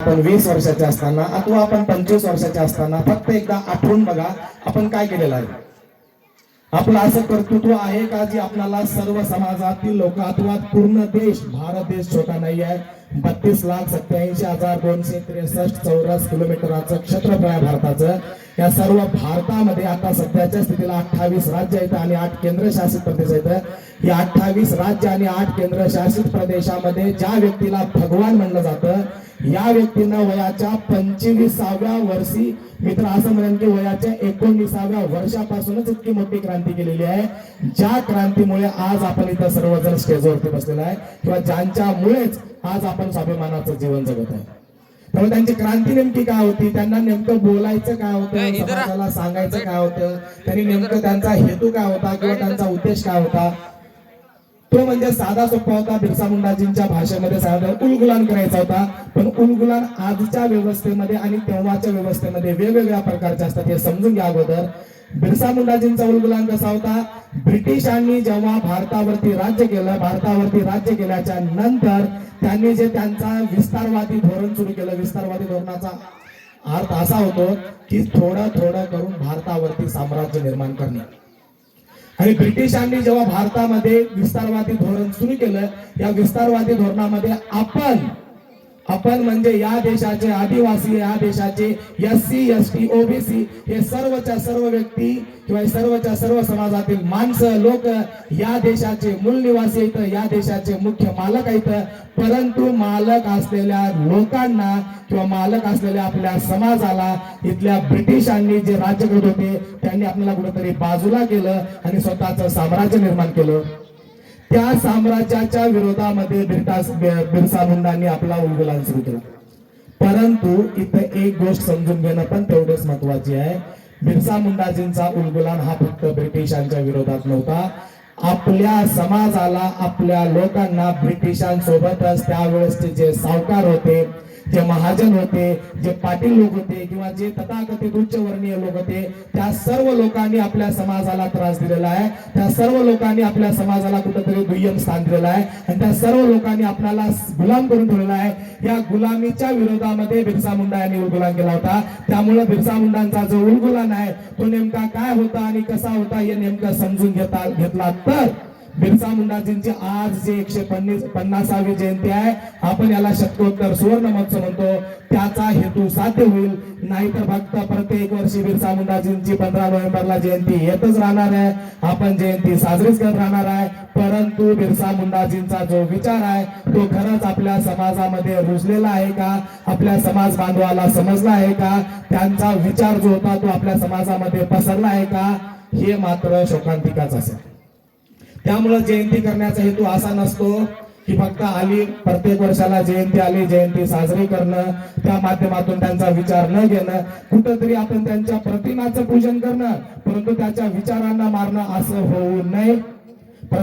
आपण 20 वर्षाचे असताना अथवा आपण 25 वर्षाचे असताना फक्त एकदा आठवून बघा आपण काय केलेलं आहे. आपलं असं कर्तृत्व आहे का जी आपल्याला सर्व समाजातील लोक अथवा पूर्ण देश, भारत देश छोटा नाही आहे, 32,87,263 चौरस किलोमीटरचं क्षेत्रफळ आहे भारताचं. या सर्व भारतामध्ये आता सध्याच्या स्थितीला 28 राज्य आहेत आणि 8 केंद्रशासित प्रदेश आहेत. या 28 राज्य आणि 8 केंद्रशासित प्रदेशामध्ये ज्या व्यक्तीला भगवान म्हणलं जातं, या व्यक्तीनं वयाच्या 25व्या वर्षी, मित्र असं म्हणेन की वयाच्या 19व्या वर्षापासूनच इतकी मोठी क्रांती केलेली आहे, ज्या क्रांतीमुळे आज आपण इथं सर्वजण स्टेजवरती बसलेला आहे किंवा ज्यांच्यामुळेच आज आपण स्वाभिमानाचं जीवन जगत आहे. त्यामुळे त्यांची क्रांती नेमकी काय होती, त्यांना नेमकं बोलायचं काय होतं, समाजाला सांगायचं काय होतं, त्यांनी नेमकं त्यांचा हेतू काय होता किंवा त्यांचा उद्देश काय होता, तो म्हणजे साधा सोपा होता. बिरसा मुंडाजींच्या भाषेमध्ये सांगितलं उलगुलान करायचा होता. पण उलगुलान आजच्या व्यवस्थेमध्ये आणि तेव्हाच्या व्यवस्थेमध्ये वेगवेगळ्या प्रकारचे असतात, हे समजून घ्या अगोदर. बिरसा मुंडाजींचा उलगुलान कसा होता, ब्रिटिशांनी जेव्हा भारतावरती राज्य केल्याच्या नंतर त्यांनी जे त्यांचा विस्तारवादी धोरण सुरू केलं, विस्तारवादी धोरणाचा अर्थ असा होतो की थोडं थोडं करून भारतावरती साम्राज्य निर्माण करणे. आणि ब्रिटिशांनी जेव्हा भारतामध्ये विस्तारवादी धोरण सुरू केलं, या विस्तारवादी धोरणामध्ये आपण म्हणजे या देशाचे आदिवासी, या देशाचे SC ST OBC हे सर्वच्या सर्व व्यक्ती किंवा सर्वच्या सर्व समाजातील माणसं लोक या देशाचे मूळ निवासी आहेत, या देशाचे मुख्य मालक आहेत. परंतु मालक असलेल्या लोकांना किंवा मालक असलेल्या आपल्या समाजाला इथल्या ब्रिटिशांनी जे राज्य करत होते त्यांनी आपल्याला कुठेतरी बाजूला केलं आणि स्वतःचं साम्राज्य निर्माण केलं. त्या साम्राज्याच्या विरोधामध्ये बिरसा मुंडांनी आपला उलगुलान सुरू केला. परंतु इथं एक गोष्ट समजून घेणं पण तेवढेच महत्वाची आहे. बिरसा मुंडाजींचा उलगुलान हा फक्त ब्रिटिशांच्या विरोधात नव्हता, आपल्या समाजाला, आपल्या लोकांना ब्रिटिशांसोबतच त्यावेळेसचे जे सावकार होते, जे महाजन होते, जे पाटील लोक होते किंवा जे तथाकथित उच्चवर्णीय लोक होते, त्या सर्व लोकांनी आपल्या समाजाला त्रास दिलेला आहे. त्या सर्व लोकांनी आपल्या समाजाला कुठेतरी दुय्यम स्थान दिलेलं आहे आणि त्या सर्व लोकांनी आपल्याला गुलाम करून ठेवलेला आहे. या गुलामीच्या विरोधामध्ये बिरसा मुंडा यांनी उलगुलान केला होता. त्यामुळे बिरसा मुंडांचा जो उलगुलान आहे तो नेमका काय होता आणि कसा होता हे नेमकं समजून घेतला तर बिरसा मुंडाजींची आज जे 150वी जयंती आहे, आपण याला शतकोत्तर सुवर्ण महोत्सव म्हणतो, त्याचा हेतू साध्य होईल. नाहीतर फक्त प्रत्येक वर्षी बिरसा मुंडाजींची 15 नोव्हेंबरला जयंती येतच राहणार आहे, आपण जयंती साजरीच करत राहणार आहे. परंतु बिरसा मुंडाजींचा जो विचार आहे तो खरंच आपल्या समाजामध्ये रुजलेला आहे का, आपल्या समाज बांधवाला समजला आहे का, त्यांचा विचार जो होता तो आपल्या समाजामध्ये पसरला आहे का, हे मात्र शोकांतिकाच असेल. त्यामुळे जयंती करण्याचा हेतू असा नसतो की फक्त आली प्रत्येक वर्षाला जयंती आली, जयंती साजरी करणं, त्या माध्यमातून त्यांचा विचार न घेणं, कुठंतरी आपण त्यांच्या प्रतिमाचं पूजन करणं, परंतु त्याच्या विचारांना मारणं असं होऊ नये.